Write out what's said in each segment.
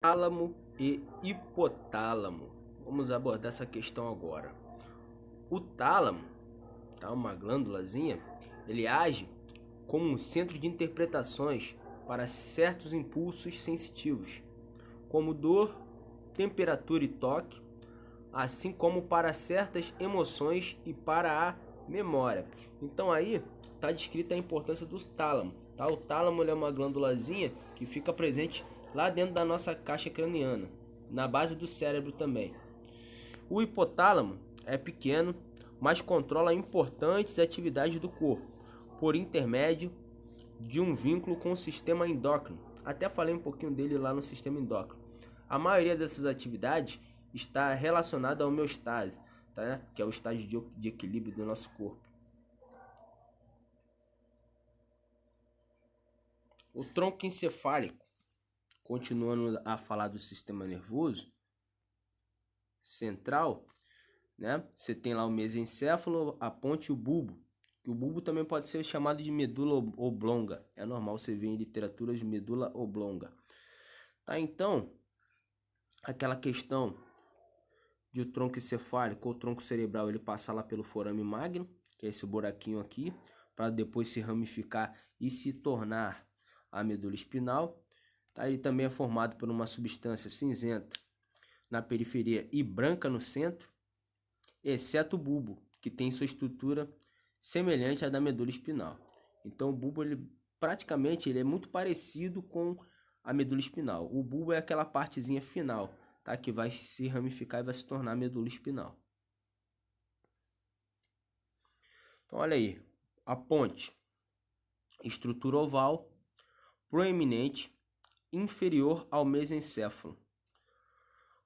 Tálamo e hipotálamo. Vamos abordar essa questão agora. O tálamo, tá, uma glândulazinha, ele age como um centro de interpretações para certos impulsos sensitivos, como dor, temperatura e toque, assim como para certas emoções e para a memória. Então aí está descrita a importância do tálamo. Tá? O tálamo é uma glândulazinha que fica presente lá dentro da nossa caixa craniana, na base do cérebro também. O hipotálamo é pequeno, mas controla importantes atividades do corpo, por intermédio de um vínculo com o sistema endócrino. Até falei um pouquinho dele lá no sistema endócrino. A maioria dessas atividades está relacionada à homeostase, tá? Que é o estágio de equilíbrio do nosso corpo. O tronco encefálico, continuando a falar do sistema nervoso central, né? Você tem lá o mesencéfalo, a ponte e o bulbo. O bulbo também pode ser chamado de medula oblonga. É normal você ver em literaturas de medula oblonga. Tá, então, aquela questão de o tronco encefálico ou tronco cerebral, ele passar lá pelo forame magno, que é esse buraquinho aqui, para depois se ramificar e se tornar a medula espinal. Tá? Ele também é formado por uma substância cinzenta na periferia e branca no centro, exceto o bulbo, que tem sua estrutura semelhante à da medula espinal. Então o bulbo praticamente ele é muito parecido com a medula espinal. O bulbo é aquela partezinha final, tá, que vai se ramificar e vai se tornar a medula espinal. Então olha aí, a ponte, estrutura oval, proeminente, inferior ao mesencéfalo,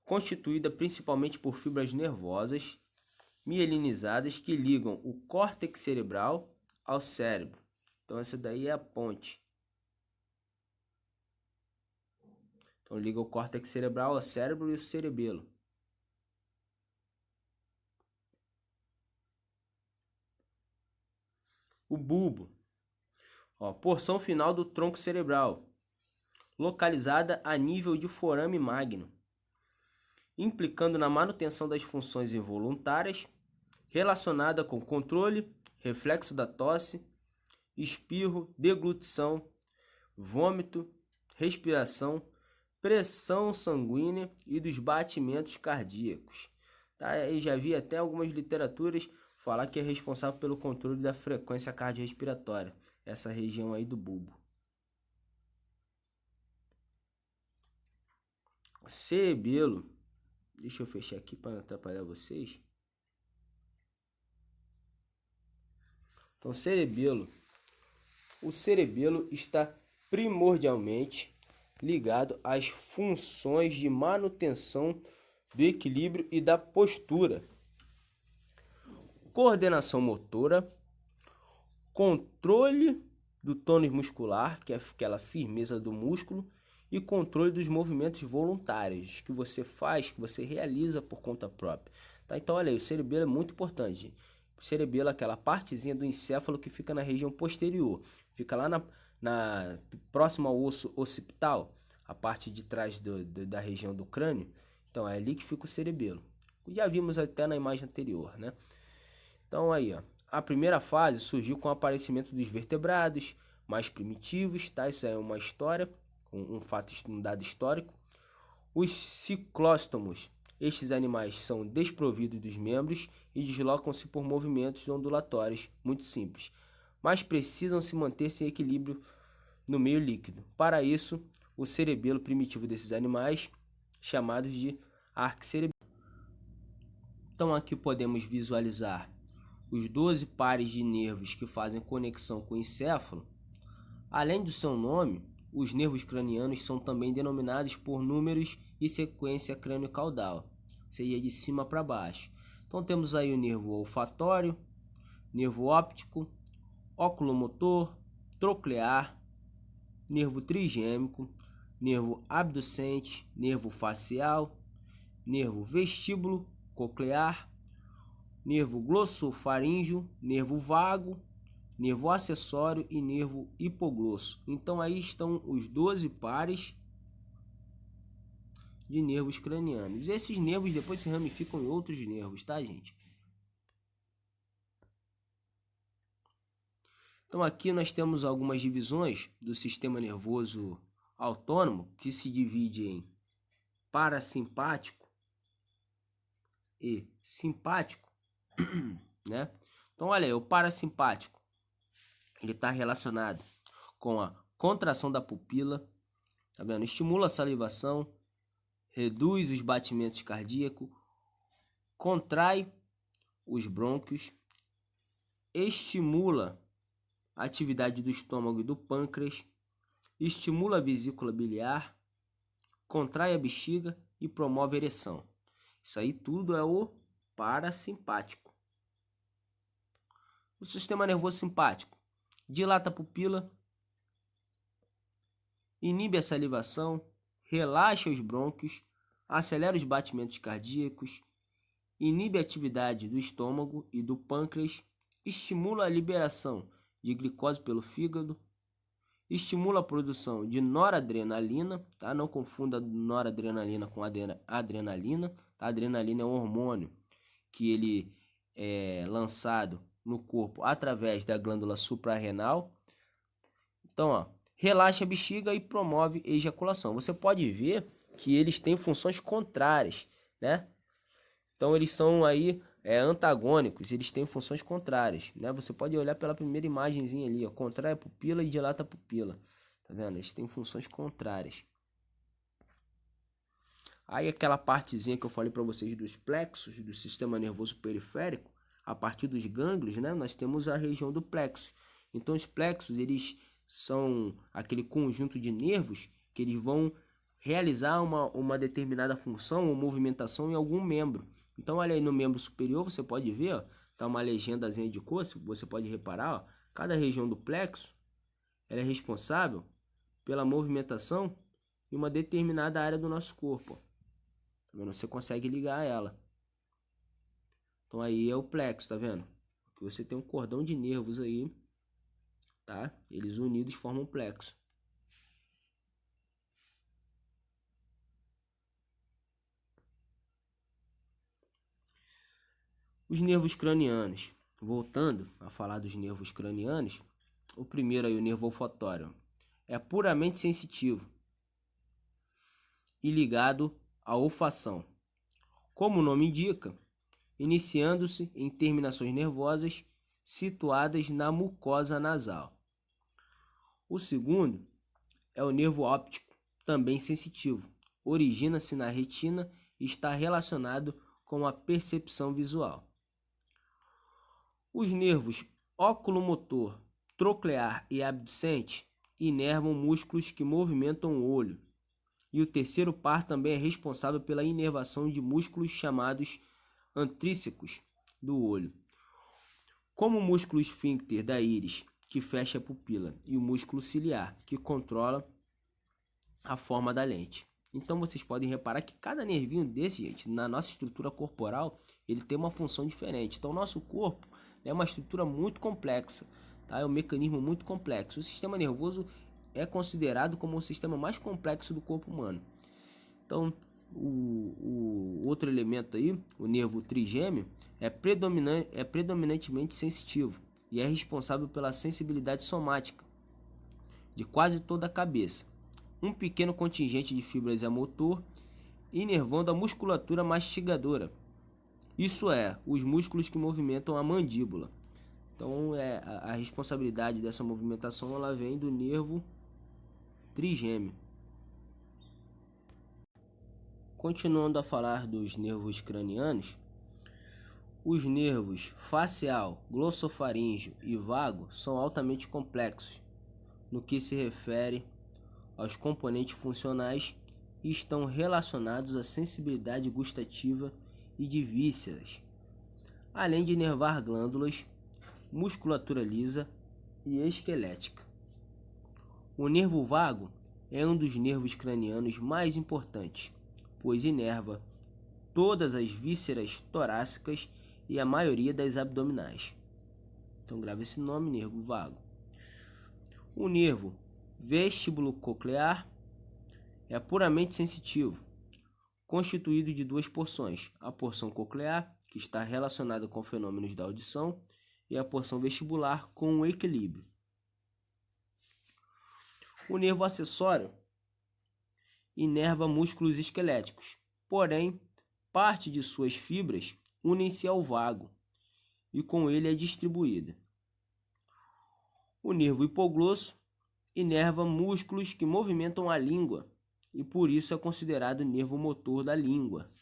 constituída principalmente por fibras nervosas mielinizadas que ligam o córtex cerebral ao cérebro. Então essa daí é a ponte. Então liga o córtex cerebral ao cérebro e o cerebelo. O bulbo, ó, porção final do tronco cerebral, localizada a nível de forame magno, implicando na manutenção das funções involuntárias relacionada com controle, reflexo da tosse, espirro, deglutição, vômito, respiração, pressão sanguínea e dos batimentos cardíacos. Tá? Eu já vi até algumas literaturas falar que é responsável pelo controle da frequência cardiorrespiratória, essa região aí do bulbo. Cerebelo, deixa eu fechar aqui para não atrapalhar vocês. Então, cerebelo. O cerebelo está primordialmente ligado às funções de manutenção do equilíbrio e da postura, coordenação motora, controle do tônus muscular, que é aquela firmeza do músculo, e controle dos movimentos voluntários que você faz, que você realiza por conta própria. Tá? Então, olha aí, o cerebelo é muito importante. O cerebelo é aquela partezinha do encéfalo que fica na região posterior, fica lá na próxima ao osso occipital, a parte de trás da região do crânio. Então, é ali que fica o cerebelo. Já vimos até na imagem anterior, né? Então, aí, ó. A primeira fase surgiu com o aparecimento dos vertebrados mais primitivos, tá? Isso é uma história, um fato, um dado histórico. Os ciclóstomos, estes animais são desprovidos dos membros e deslocam-se por movimentos ondulatórios muito simples, mas precisam se manter-se em equilíbrio no meio líquido. Para isso, o cerebelo primitivo desses animais, chamados de arquecerebelo. Então aqui podemos visualizar os 12 pares de nervos que fazem conexão com o encéfalo. Além do seu nome, os nervos cranianos são também denominados por números e sequência crânio-caudal, ou seja, de cima para baixo. Então temos aí o nervo olfatório, nervo óptico, oculomotor, troclear, nervo trigêmico, nervo abducente, nervo facial, nervo vestíbulo coclear, nervo glossofaríngeo, nervo vago, nervo acessório e nervo hipoglosso. Então aí estão os 12 pares de nervos cranianos. E esses nervos depois se ramificam em outros nervos, tá, gente? Então aqui nós temos algumas divisões do sistema nervoso autônomo, que se divide em parasimpático e simpático, né? Então olha aí, o parasimpático, ele está relacionado com a contração da pupila, tá vendo? Estimula a salivação, reduz os batimentos cardíacos, contrai os brônquios, estimula a atividade do estômago e do pâncreas, estimula a vesícula biliar, contrai a bexiga e promove a ereção. Isso aí tudo é o parasimpático. O sistema nervoso simpático dilata a pupila, inibe a salivação, relaxa os brônquios, acelera os batimentos cardíacos, inibe a atividade do estômago e do pâncreas, estimula a liberação de glicose pelo fígado, estimula a produção de noradrenalina, tá? Não confunda noradrenalina com adrenalina, tá? A adrenalina é um hormônio que ele é lançado no corpo através da glândula suprarrenal. Então, ó, relaxa a bexiga e promove ejaculação. Você pode ver que eles têm funções contrárias, né? Então eles são aí antagônicos, eles têm funções contrárias, né? Você pode olhar pela primeira imagenzinha ali, ó, contrai a pupila e dilata a pupila, tá vendo? Eles têm funções contrárias. Aí aquela partezinha que eu falei para vocês dos plexos, do sistema nervoso periférico, a partir dos gânglios, né? Nós temos a região do plexo. Então os plexos, eles são aquele conjunto de nervos que eles vão realizar uma determinada função ou movimentação em algum membro. Então olha aí no membro superior, você pode ver, ó, tá uma legendazinha de cor, você pode reparar, ó, cada região do plexo ela é responsável pela movimentação em uma determinada área do nosso corpo. Tá vendo? Você consegue ligar ela. Então aí é o plexo, tá vendo? Que você tem um cordão de nervos aí, tá? Eles unidos formam um plexo. Os nervos cranianos. Voltando a falar dos nervos cranianos, o primeiro aí, o nervo olfatório, é puramente sensitivo e ligado à olfação. Como o nome indica, iniciando-se em terminações nervosas situadas na mucosa nasal. O segundo é o nervo óptico, também sensitivo. Origina-se na retina e está relacionado com a percepção visual. Os nervos oculomotor, troclear e abducente inervam músculos que movimentam o olho. E o terceiro par também é responsável pela inervação de músculos chamados antríncicos do olho, como o músculo esfíncter da íris, que fecha a pupila, e o músculo ciliar, que controla a forma da lente. Então vocês podem reparar que cada nervinho desse, gente, na nossa estrutura corporal, ele tem uma função diferente. Então o nosso corpo é uma estrutura muito complexa, tá? É um mecanismo muito complexo. O sistema nervoso é considerado como o sistema mais complexo do corpo humano. Então o outro elemento aí, o nervo trigêmeo, é predominantemente sensitivo e é responsável pela sensibilidade somática de quase toda a cabeça. Um pequeno contingente de fibras é motor, inervando a musculatura mastigadora. Isso é, os músculos que movimentam a mandíbula. Então, a responsabilidade dessa movimentação ela vem do nervo trigêmeo. Continuando a falar dos nervos cranianos, os nervos facial, glossofaríngeo e vago são altamente complexos no que se refere aos componentes funcionais e estão relacionados à sensibilidade gustativa e de vísceras, além de inervar glândulas, musculatura lisa e esquelética. O nervo vago é um dos nervos cranianos mais importantes, pois inerva todas as vísceras torácicas e a maioria das abdominais. Então grave esse nome, nervo vago. O nervo vestibulo-coclear é puramente sensitivo. constituído de duas porções, a porção coclear, que está relacionada com fenômenos da audição, e a porção vestibular com o equilíbrio. O nervo acessório inerva músculos esqueléticos, porém, parte de suas fibras unem-se ao vago e com ele é distribuída. O nervo hipoglosso inerva músculos que movimentam a língua e por isso é considerado nervo motor da língua.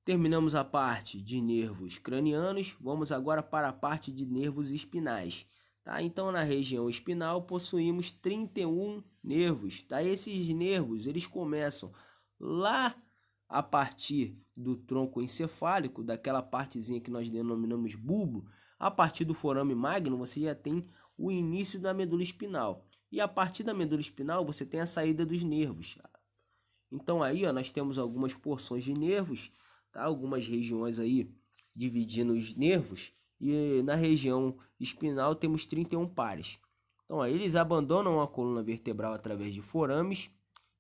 Terminamos a parte de nervos cranianos, vamos agora para a parte de nervos espinais. Tá? Então, na região espinal, possuímos 31 nervos. Tá? Esses nervos eles começam lá a partir do tronco encefálico, daquela partezinha que nós denominamos bulbo. A partir do forame magno, você já tem o início da medula espinal. E a partir da medula espinal, você tem a saída dos nervos. Então, aí ó, nós temos algumas porções de nervos, tá? Algumas regiões aí dividindo os nervos. E na região espinal temos 31 pares. Então, aí eles abandonam a coluna vertebral através de forames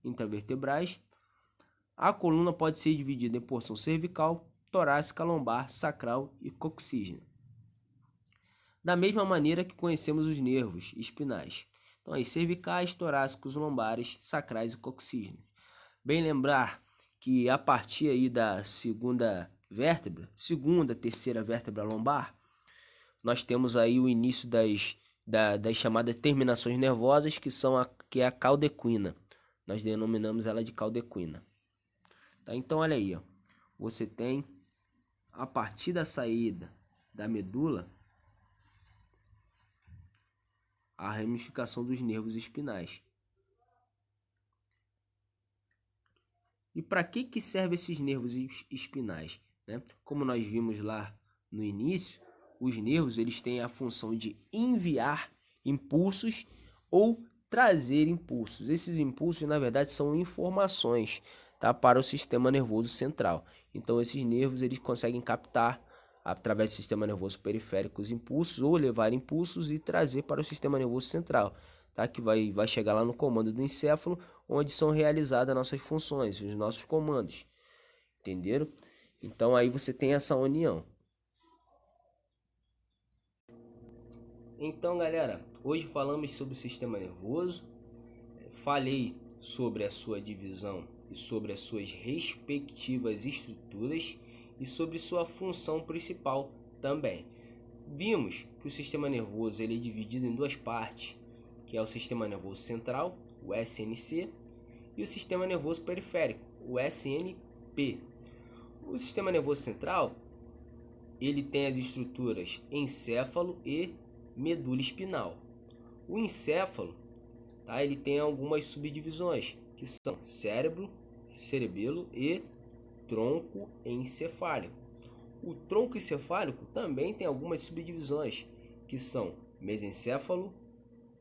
intravertebrais. A coluna pode ser dividida em porção cervical, torácica, lombar, sacral e coxígena. Da mesma maneira que conhecemos os nervos espinais. Então, aí, cervicais, torácicos, lombares, sacrais e coxígenas. Bem lembrar que a partir aí da segunda, terceira vértebra lombar, nós temos aí o início das chamadas terminações nervosas, que é a caldequina. Nós denominamos ela de caldequina. Tá? Então, olha aí, ó. Você tem, a partir da saída da medula, a ramificação dos nervos espinais. E para que servem esses nervos espinais? Né? Como nós vimos lá no início, os nervos eles têm a função de enviar impulsos ou trazer impulsos. Esses impulsos, na verdade, são informações, tá, para o sistema nervoso central. Então, esses nervos eles conseguem captar, através do sistema nervoso periférico, os impulsos ou levar impulsos e trazer para o sistema nervoso central, tá? Que vai chegar lá no comando do encéfalo, onde são realizadas nossas funções, os nossos comandos. Entenderam? Então aí você tem essa união. Então, galera, hoje falamos sobre o sistema nervoso. Falei sobre a sua divisão e sobre as suas respectivas estruturas e sobre sua função principal também. Vimos que o sistema nervoso ele é dividido em duas partes, que é o sistema nervoso central, o SNC, e o sistema nervoso periférico, o SNP. O sistema nervoso central ele tem as estruturas encéfalo e medula espinal. O encéfalo, tá, ele tem algumas subdivisões, que são cérebro, cerebelo e tronco encefálico. O tronco encefálico também tem algumas subdivisões, que são mesencéfalo,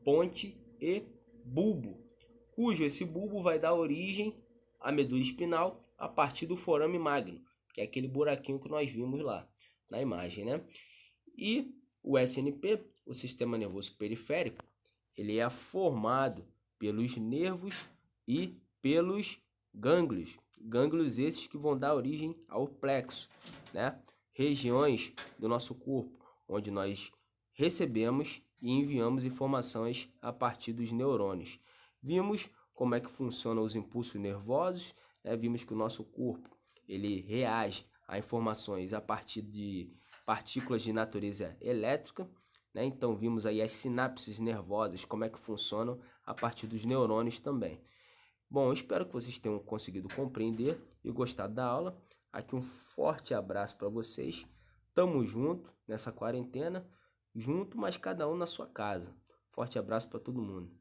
ponte e bulbo, cujo esse bulbo vai dar origem à medula espinal a partir do forame magno, que é aquele buraquinho que nós vimos lá na imagem, né? E o SNP, o sistema nervoso periférico, ele é formado pelos nervos e pelos gânglios. Gânglios esses que vão dar origem ao plexo, né? Regiões do nosso corpo onde nós recebemos e enviamos informações a partir dos neurônios. Vimos como é que funcionam os impulsos nervosos, né? Vimos que o nosso corpo ele reage a informações a partir de partículas de natureza elétrica, né? Então vimos aí as sinapses nervosas, como é que funcionam a partir dos neurônios também. Bom, espero que vocês tenham conseguido compreender e gostado da aula. Aqui um forte abraço para vocês. Tamo junto nessa quarentena, junto, mas cada um na sua casa. Forte abraço para todo mundo.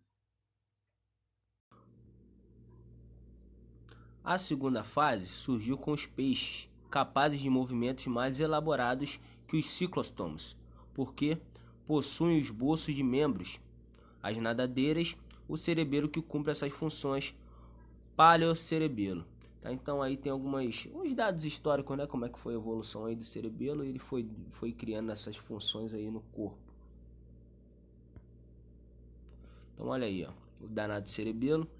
A segunda fase surgiu com os peixes, capazes de movimentos mais elaborados que os ciclostomos, porque possuem os bolsos de membros. As nadadeiras, o cerebelo que cumpre essas funções, paleocerebelo. Tá? Então aí tem uns dados históricos, né? Como é que foi a evolução aí do cerebelo, e ele foi criando essas funções aí no corpo. Então olha aí, ó. o danado cerebelo.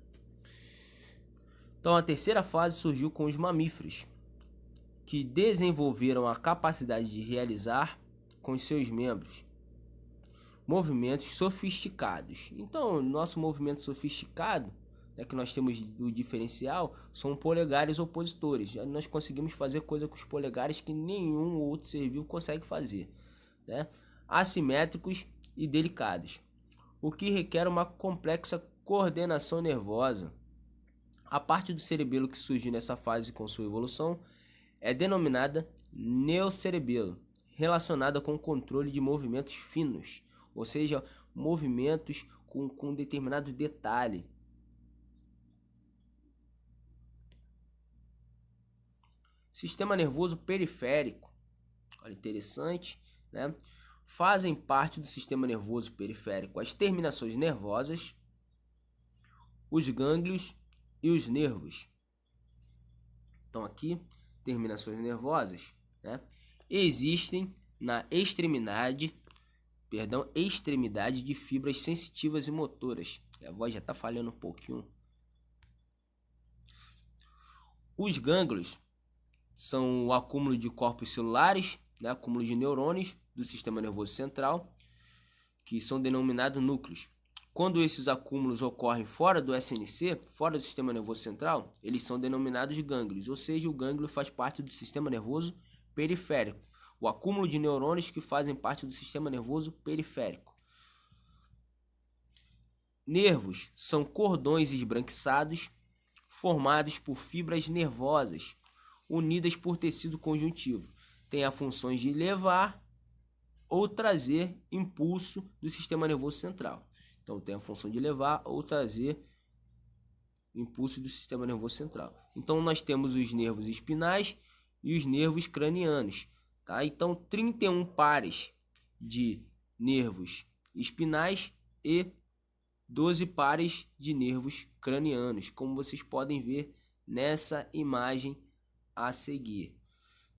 Então a terceira fase surgiu com os mamíferos, que desenvolveram a capacidade de realizar com os seus membros movimentos sofisticados. Então, nosso movimento sofisticado, que nós temos o diferencial, são polegares opositores. Nós conseguimos fazer coisa com os polegares que nenhum outro ser vivo consegue fazer, né? Assimétricos e delicados, o que requer uma complexa coordenação nervosa. A parte do cerebelo que surgiu nessa fase com sua evolução é denominada neocerebelo, relacionada com o controle de movimentos finos, ou seja, movimentos com determinado detalhe. Sistema nervoso periférico, olha, interessante, né? Fazem parte do sistema nervoso periférico as terminações nervosas, os gânglios e os nervos. Então aqui, terminações nervosas, né, existem na extremidade de fibras sensitivas e motoras. A voz já está falhando um pouquinho. Os gânglios são o acúmulo de corpos celulares, né, acúmulo de neurônios do sistema nervoso central, que são denominados núcleos. Quando esses acúmulos ocorrem fora do SNC, fora do sistema nervoso central, eles são denominados gânglios, ou seja, o gânglio faz parte do sistema nervoso periférico, o acúmulo de neurônios que fazem parte do sistema nervoso periférico. Nervos são cordões esbranquiçados formados por fibras nervosas unidas por tecido conjuntivo. Tem a função de levar ou trazer impulso do sistema nervoso central. Então tem a função de levar ou trazer impulso do sistema nervoso central. Então nós temos os nervos espinais e os nervos cranianos, tá? Então 31 pares de nervos espinais e 12 pares de nervos cranianos, como vocês podem ver nessa imagem a seguir.